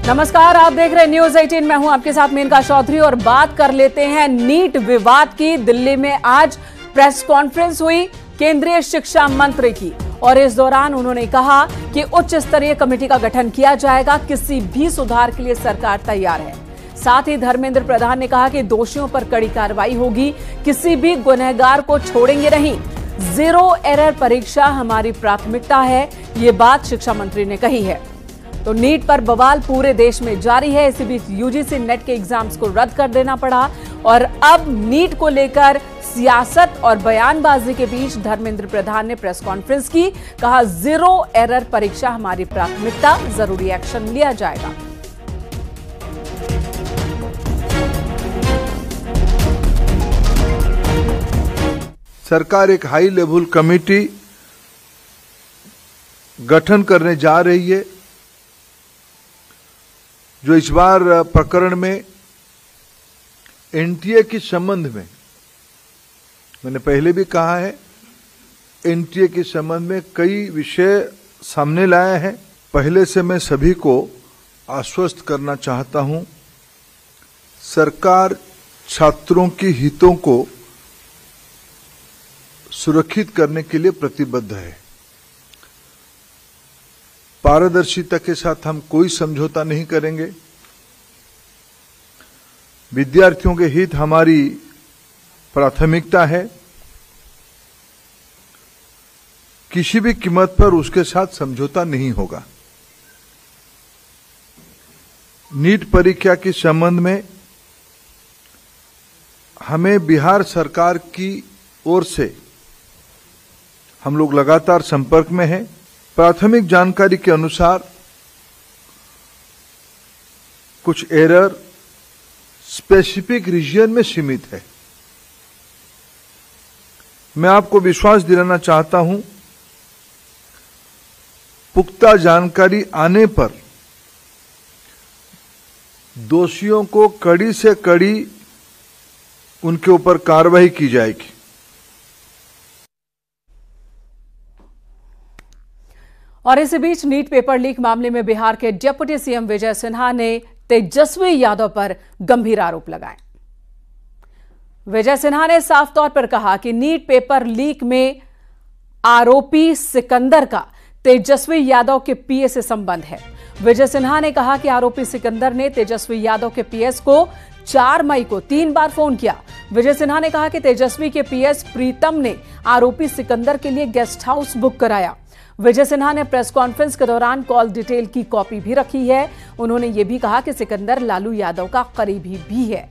नमस्कार, आप देख रहे हैं न्यूज 18। मैं हूं आपके साथ मेनका चौधरी और बात कर लेते हैं नीट विवाद की। दिल्ली में आज प्रेस कॉन्फ्रेंस हुई केंद्रीय शिक्षा मंत्री की और इस दौरान उन्होंने कहा कि उच्च स्तरीय कमेटी का गठन किया जाएगा। किसी भी सुधार के लिए सरकार तैयार है। साथ ही धर्मेंद्र प्रधान ने कहा कि दोषियों पर कड़ी कार्रवाई होगी, किसी भी गुनहगार को छोड़ेंगे नहीं। जीरो एरर परीक्षा हमारी प्राथमिकता है, ये बात शिक्षा मंत्री ने कही है। तो नीट पर बवाल पूरे देश में जारी है। इसी बीच यूजीसी नेट के एग्जाम्स को रद्द कर देना पड़ा और अब नीट को लेकर सियासत और बयानबाजी के बीच धर्मेंद्र प्रधान ने प्रेस कॉन्फ्रेंस की। कहा, जीरो एरर परीक्षा हमारी प्राथमिकता, जरूरी एक्शन लिया जाएगा। सरकार एक हाई लेवल कमेटी गठन करने जा रही है, जो इस बार प्रकरण में एनटीए के संबंध में, मैंने पहले भी कहा है, एनटीए के संबंध में कई विषय सामने लाया है। पहले से मैं सभी को आश्वस्त करना चाहता हूं, सरकार छात्रों के हितों को सुरक्षित करने के लिए प्रतिबद्ध है। पारदर्शिता के साथ हम कोई समझौता नहीं करेंगे। विद्यार्थियों के हित हमारी प्राथमिकता है। किसी भी कीमत पर उसके साथ समझौता नहीं होगा। नीट परीक्षा के संबंध में हमें बिहार सरकार की ओर से हम लोग लगातार संपर्क में हैं। प्राथमिक जानकारी के अनुसार कुछ एरर स्पेसिफिक रीजन में सीमित है। मैं आपको विश्वास दिलाना चाहता हूं, पुख्ता जानकारी आने पर दोषियों को कड़ी से कड़ी उनके ऊपर कार्रवाई की जाएगी। और इसी बीच नीट पेपर लीक मामले में बिहार के डिप्टी सीएम विजय सिन्हा ने तेजस्वी यादव पर गंभीर आरोप लगाए। विजय सिन्हा ने साफ तौर पर कहा कि नीट पेपर लीक में आरोपी सिकंदर का तेजस्वी यादव के पीए से संबंध है। विजय सिन्हा ने कहा कि आरोपी सिकंदर ने तेजस्वी यादव के पीएस को 4 मई को 3 बार फोन किया। विजय सिन्हा ने कहा कि तेजस्वी के पीएस प्रीतम ने आरोपी सिकंदर के लिए गेस्ट हाउस बुक कराया। विजय सिन्हा ने प्रेस कॉन्फ्रेंस के दौरान कॉल डिटेल की कॉपी भी रखी है। उन्होंने यह भी कहा कि सिकंदर लालू यादव का करीबी भी है।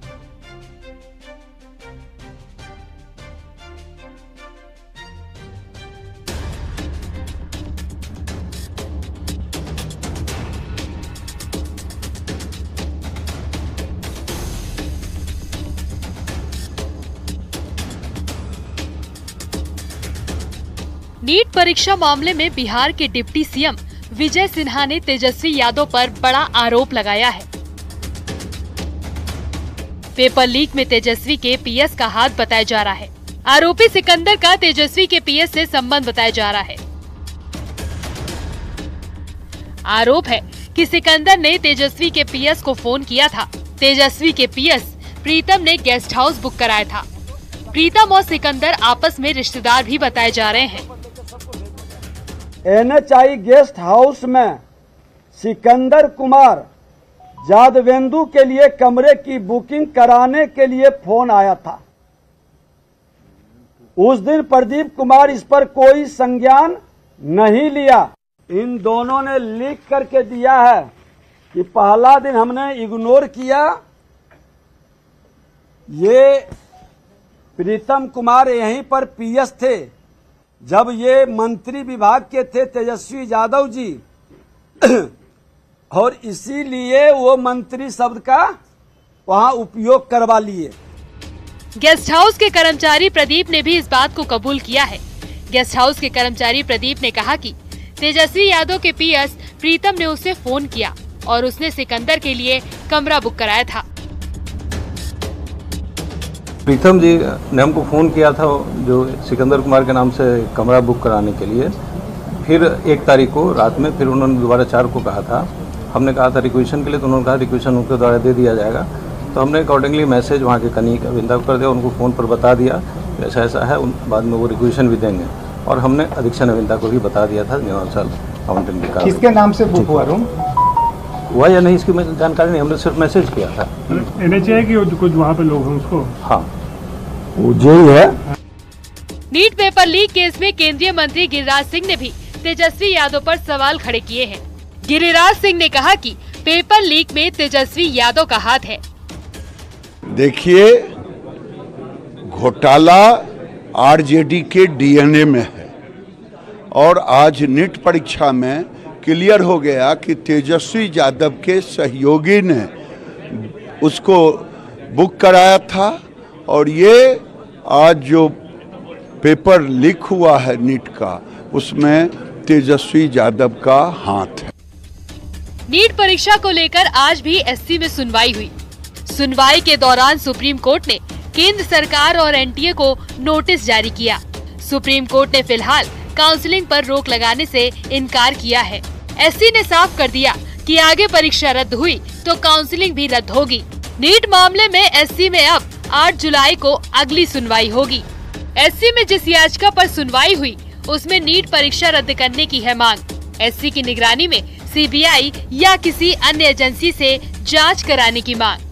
नीट परीक्षा मामले में बिहार के डिप्टी सीएम विजय सिन्हा ने तेजस्वी यादव पर बड़ा आरोप लगाया है। पेपर लीक में तेजस्वी के पीएस का हाथ बताया जा रहा है। आरोपी सिकंदर का तेजस्वी के पीएस से संबंध बताया जा रहा है। आरोप है कि सिकंदर ने तेजस्वी के पीएस को फोन किया था। तेजस्वी के पीएस प्रीतम ने गेस्ट हाउस बुक कराया था। प्रीतम और सिकंदर आपस में रिश्तेदार भी बताए जा रहे हैं। NHI गेस्ट हाउस में सिकंदर कुमार जादवेंदु के लिए कमरे की बुकिंग कराने के लिए फोन आया था। उस दिन प्रदीप कुमार इस पर कोई संज्ञान नहीं लिया। इन दोनों ने लीक करके दिया है कि पहला दिन हमने इग्नोर किया। ये प्रीतम कुमार यहीं पर पीएस थे जब ये मंत्री विभाग के थे तेजस्वी यादव जी और इसीलिए वो मंत्री शब्द का वहां उपयोग करवा लिए। गेस्ट हाउस के कर्मचारी प्रदीप ने भी इस बात को कबूल किया है। गेस्ट हाउस के कर्मचारी प्रदीप ने कहा कि तेजस्वी यादव के पीएस प्रीतम ने उसे फोन किया और उसने सिकंदर के लिए कमरा बुक कराया था। प्रीतम जी ने हमको फ़ोन किया था जो सिकंदर कुमार के नाम से कमरा बुक कराने के लिए। फिर 1 तारीख को रात में फिर उन्होंने दोबारा 4 को कहा था। हमने कहा था रिक्वेशन के लिए, तो उन्होंने कहा रिक्वेशन उनके द्वारा दे दिया जाएगा। तो हमने अकॉर्डिंगली मैसेज वहाँ के कनीक अविंदा को कर दिया, उनको फ़ोन पर बता दिया ऐसा ऐसा है, बाद में वो रिक्वेशन भी देंगे। और हमने अधीक्षण अविंदा को भी बता दिया था नियमानुसार आवंटन की कार्रवाई। किसके नाम से बुक हुआ रूम हुआ या नहीं इसकी जानकारी नहीं, हमने सिर्फ मैसेज किया था। NHA की कुछ वहाँ पे लोग हैं उसको, हाँ वो जो है। नीट पेपर लीक केस में केंद्रीय मंत्री गिरिराज सिंह ने भी तेजस्वी यादव पर सवाल खड़े किए हैं। गिरिराज सिंह ने कहा कि पेपर लीक में तेजस्वी यादव का हाथ है। देखिए, घोटाला आरजेडी के DNA में है और आज नीट परीक्षा में क्लियर हो गया कि तेजस्वी यादव के सहयोगी ने उसको बुक कराया था और ये आज जो पेपर लीक हुआ है नीट का, उसमें तेजस्वी यादव का हाथ है। नीट परीक्षा को लेकर आज भी SC में सुनवाई हुई। सुनवाई के दौरान सुप्रीम कोर्ट ने केंद्र सरकार और NTA को नोटिस जारी किया। सुप्रीम कोर्ट ने फिलहाल काउंसलिंग पर रोक लगाने से इनकार किया है। SC ने साफ कर दिया कि आगे परीक्षा रद्द हुई तो काउंसलिंग भी रद्द होगी। नीट मामले में SC में अब 8 जुलाई को अगली सुनवाई होगी। SC में जिस याचिका पर सुनवाई हुई उसमें नीट परीक्षा रद्द करने की है मांग। SC की निगरानी में CBI या किसी अन्य एजेंसी से जांच कराने की मांग।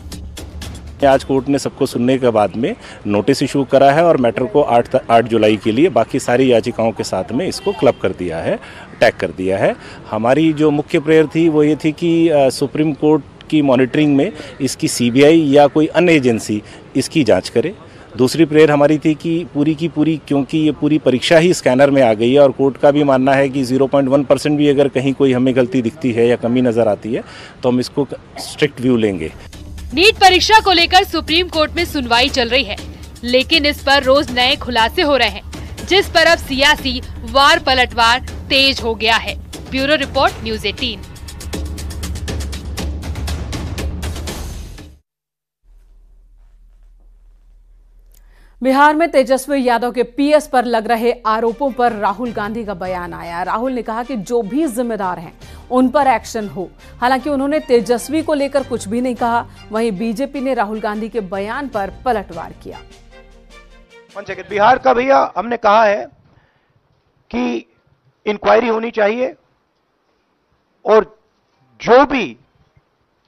आज कोर्ट ने सबको सुनने के बाद में नोटिस इशू करा है और मैटर को 8 जुलाई के लिए बाकी सारी याचिकाओं के साथ में इसको क्लब कर दिया है, टैग कर दिया है। हमारी जो मुख्य प्रेयर थी वो ये थी कि सुप्रीम कोर्ट की मॉनिटरिंग में इसकी CBI या कोई अन्य एजेंसी इसकी जांच करे। दूसरी प्रेयर हमारी थी कि पूरी की पूरी, क्योंकि ये पूरी परीक्षा ही स्कैनर में आ गई है और कोर्ट का भी मानना है कि 0.1% भी अगर कहीं कोई हमें गलती दिखती है या कमी नजर आती है तो हम इसको स्ट्रिक्ट व्यू लेंगे। नीट परीक्षा को लेकर सुप्रीम कोर्ट में सुनवाई चल रही है, लेकिन इस पर रोज नए खुलासे हो रहे हैं, जिस पर अब सियासी वार पलटवार तेज हो गया है। Bureau report, news 18। बिहार में तेजस्वी यादव के PS पर लग रहे आरोपों पर राहुल गांधी का बयान आया। राहुल ने कहा कि जो भी जिम्मेदार हैं उन पर एक्शन हो। हालांकि उन्होंने तेजस्वी को लेकर कुछ भी नहीं कहा। वहीं बीजेपी ने राहुल गांधी के बयान पर पलटवार किया। बिहार का भैया हमने कहा है कि इंक्वायरी होनी चाहिए और जो भी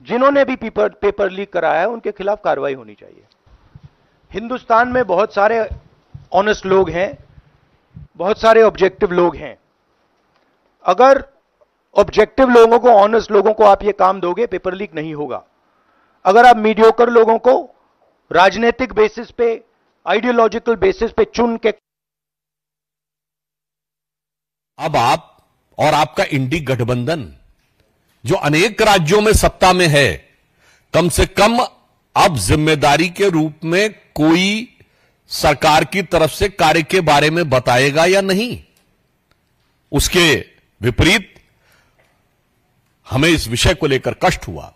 जिन्होंने भी पेपर लीक कराया है उनके खिलाफ कार्रवाई होनी चाहिए। हिंदुस्तान में बहुत सारे ऑनेस्ट लोग हैं, बहुत सारे ऑब्जेक्टिव लोग हैं। अगर ऑब्जेक्टिव लोगों को, ऑनेस्ट लोगों को आप ये काम दोगे, पेपर लीक नहीं होगा। अगर आप मीडियोकर लोगों को राजनीतिक बेसिस पे, आइडियोलॉजिकल बेसिस पे चुन के, अब आप और आपका इंडी गठबंधन जो अनेक राज्यों में सत्ता में है, कम से कम अब जिम्मेदारी के रूप में कोई सरकार की तरफ से कार्य के बारे में बताएगा या नहीं। उसके विपरीत हमें इस विषय को लेकर कष्ट हुआ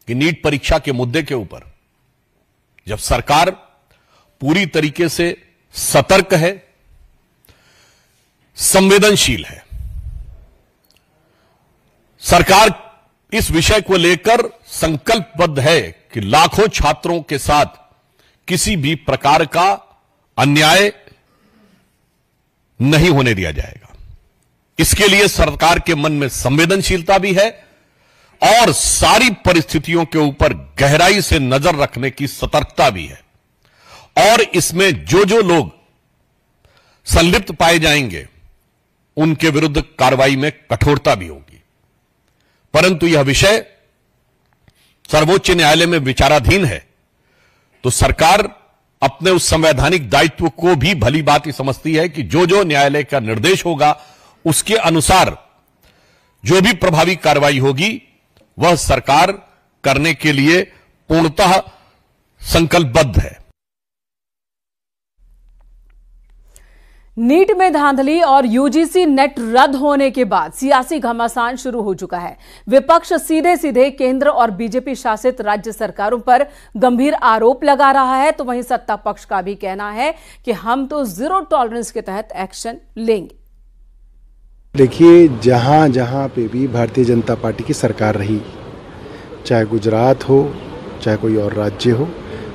कि नीट परीक्षा के मुद्दे के ऊपर जब सरकार पूरी तरीके से सतर्क है, संवेदनशील है, सरकार इस विषय को लेकर संकल्पबद्ध है कि लाखों छात्रों के साथ किसी भी प्रकार का अन्याय नहीं होने दिया जाएगा। इसके लिए सरकार के मन में संवेदनशीलता भी है और सारी परिस्थितियों के ऊपर गहराई से नजर रखने की सतर्कता भी है। और इसमें जो जो लोग संलिप्त पाए जाएंगे उनके विरुद्ध कार्रवाई में कठोरता भी होगी। परंतु यह विषय सर्वोच्च न्यायालय में विचाराधीन है, तो सरकार अपने उस संवैधानिक दायित्व को भी भली बात ही समझती है कि जो जो न्यायालय का निर्देश होगा उसके अनुसार जो भी प्रभावी कार्रवाई होगी वह सरकार करने के लिए पूर्णतः संकल्पबद्ध है। नीट में धांधली और UGC नेट रद्द होने के बाद सियासी घमासान शुरू हो चुका है। विपक्ष सीधे सीधे केंद्र और बीजेपी शासित राज्य सरकारों पर गंभीर आरोप लगा रहा है, तो वहीं सत्ता पक्ष का भी कहना है कि हम तो जीरो टॉलरेंस के तहत एक्शन लेंगे। देखिए, जहाँ जहाँ पे भी भारतीय जनता पार्टी की सरकार रही, चाहे गुजरात हो चाहे कोई और राज्य हो,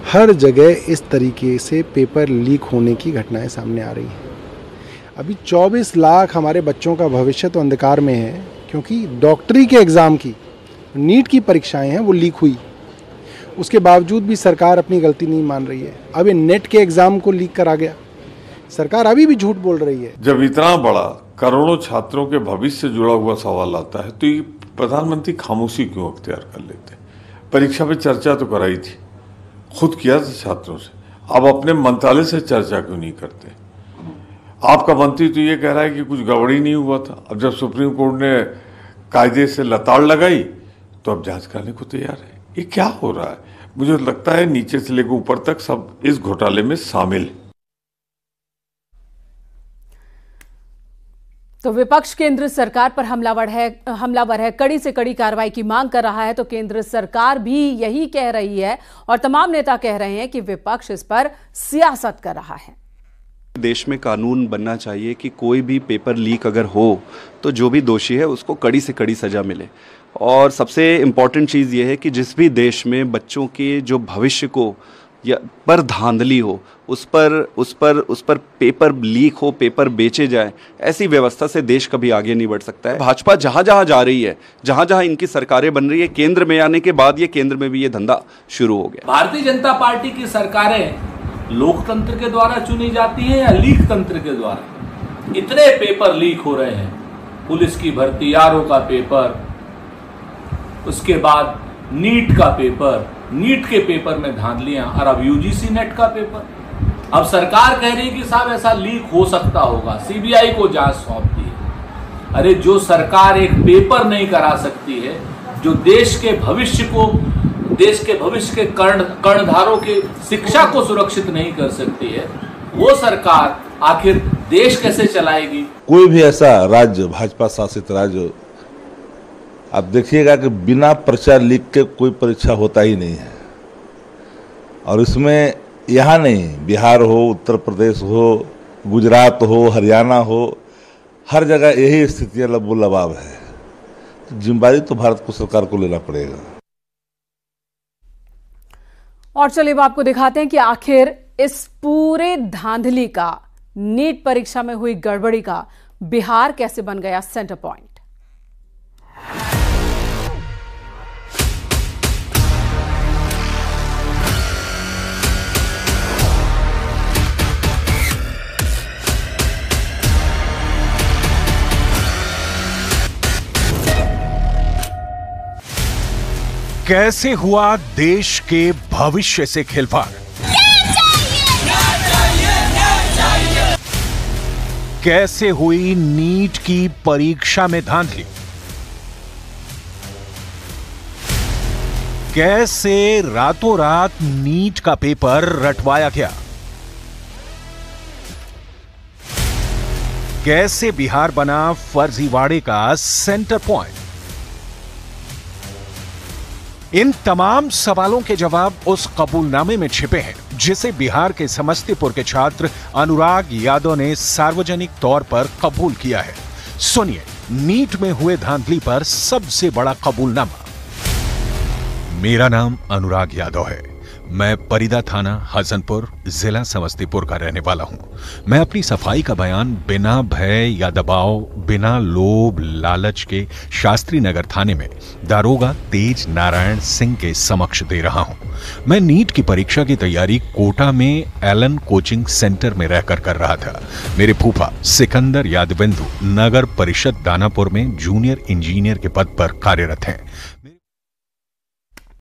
हर जगह इस तरीके से पेपर लीक होने की घटनाएं सामने आ रही हैं। अभी 24 लाख हमारे बच्चों का भविष्य तो अंधकार में है, क्योंकि डॉक्टरी के एग्ज़ाम की, नीट की परीक्षाएं हैं वो लीक हुई। उसके बावजूद भी सरकार अपनी गलती नहीं मान रही है। अब ये नेट के एग्ज़ाम को लीक करा गया, सरकार अभी भी झूठ बोल रही है। जब इतना बड़ा करोड़ों छात्रों के भविष्य से जुड़ा हुआ सवाल आता है तो ये प्रधानमंत्री खामोशी क्यों अख्तियार कर लेते हैं? परीक्षा पे चर्चा तो कराई थी, खुद किया था छात्रों से, अब अपने मंत्रालय से चर्चा क्यों नहीं करते? आपका मंत्री तो ये कह रहा है कि कुछ गड़बड़ी नहीं हुआ था। अब जब सुप्रीम कोर्ट ने कायदे से लताड़ लगाई तो अब जांच करने को तैयार है। ये क्या हो रहा है? मुझे लगता है नीचे से लेकर ऊपर तक सब इस घोटाले में शामिल है। तो विपक्ष केंद्र सरकार पर हमलावर है, कड़ी से कड़ी कार्रवाई की मांग कर रहा है। तो केंद्र सरकार भी यही कह रही है और तमाम नेता कह रहे हैं कि विपक्ष इस पर सियासत कर रहा है। देश में कानून बनना चाहिए कि कोई भी पेपर लीक अगर हो तो जो भी दोषी है उसको कड़ी से कड़ी सजा मिले। और सबसे इम्पॉर्टेंट चीज़ ये है कि जिस भी देश में बच्चों के जो भविष्य को या पर धांधली हो, उस पर पेपर लीक हो, पेपर बेचे जाए, ऐसी व्यवस्था से देश कभी आगे नहीं बढ़ सकता है। भाजपा जहाँ जहाँ जा रही है, जहाँ जहाँ इनकी सरकारें बन रही है, केंद्र में आने के बाद ये केंद्र में भी ये धंधा शुरू हो गया। भारतीय जनता पार्टी की सरकारें लोकतंत्र के द्वारा चुनी जाती हैं या लीक तंत्र के द्वारा? इतने पेपर लीक हो रहे हैं, पुलिस की भर्ती, आरओ का पेपर, उसके बाद नीट का पेपर, नीट के पेपर में धांधलियां, और अब यूजीसी नेट का पेपर। अब सरकार कह रही है कि साहब ऐसा लीक हो सकता होगा, सीबीआई को जांच सौंप दी है। अरे जो सरकार एक पेपर नहीं करा सकती है, जो देश के भविष्य के कर्णधारों के शिक्षा को सुरक्षित नहीं कर सकती है, वो सरकार आखिर देश कैसे चलाएगी? कोई भी ऐसा राज्य, भाजपा शासित राज्य, आप देखिएगा कि बिना पर्चा लीक के कोई परीक्षा होता ही नहीं है। और इसमें यहाँ नहीं, बिहार हो, उत्तर प्रदेश हो, गुजरात हो, हरियाणा हो, हर जगह यही स्थितियाँ लबो लबाब है। तो जिम्मेदारी तो भारत को सरकार को लेना पड़ेगा। और चलिए अब आपको दिखाते हैं कि आखिर इस पूरे धांधली का, नीट परीक्षा में हुई गड़बड़ी का बिहार कैसे बन गया सेंटर पॉइंट। कैसे हुआ देश के भविष्य से खिलवाड़? कैसे हुई नीट की परीक्षा में धांधली? कैसे रातों रात नीट का पेपर रटवाया गया? कैसे बिहार बना फर्जीवाड़े का सेंटर पॉइंट? इन तमाम सवालों के जवाब उस कबूलनामे में छिपे हैं जिसे बिहार के समस्तीपुर के छात्र अनुराग यादव ने सार्वजनिक तौर पर कबूल किया है। सुनिए नीट में हुए धांधली पर सबसे बड़ा कबूलनामा। मेरा नाम अनुराग यादव है। मैं परिदा थाना हसनपुर जिला समस्तीपुर का रहने वाला हूं। मैं अपनी सफाई का बयान बिना भय या दबाव, बिना लोभ लालच के शास्त्री नगर थाने में दारोगा तेज नारायण सिंह के समक्ष दे रहा हूं। मैं नीट की परीक्षा की तैयारी कोटा में एलन कोचिंग सेंटर में रहकर कर रहा था। मेरे फूफा सिकंदर यादवेंदु नगर परिषद दानापुर में जूनियर इंजीनियर के पद पर कार्यरत हैं।